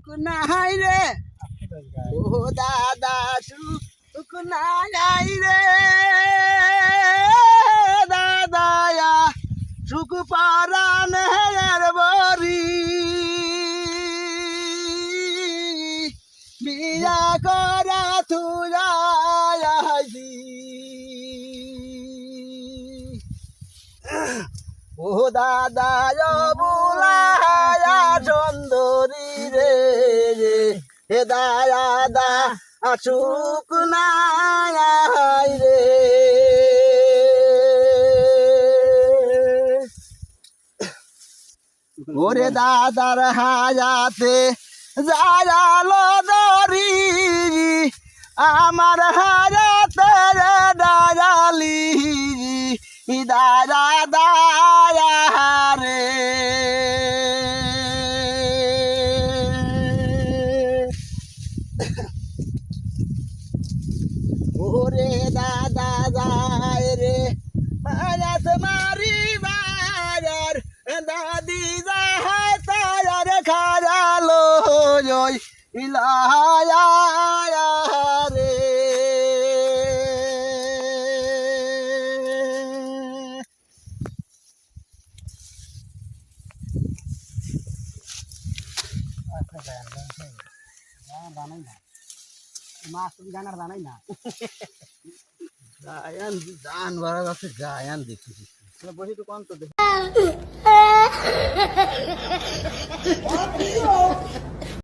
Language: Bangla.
নাই রে ও দাদা সুখ নাই রে দাদায়া সুখ পারানের বরি বিয়া করা তুলাইছি ও দাদা বুলায়া সুন্দরী রে হে দাদা সুখ নাই রে ওরে দাদার হায়াতে জায়ালো দরি আমার হায়াতে দায়ালি দাদা দায়া রে ওরে দাদা যায় রে মায়াত মারি বাজার দাদি যায় তায়ার খায়ালো জয় ইলায়া রে মাছ তুমি গানার জানাই না গায়ান গান ভরা আছে গায়ান দেখতেছি বসে তো কম তো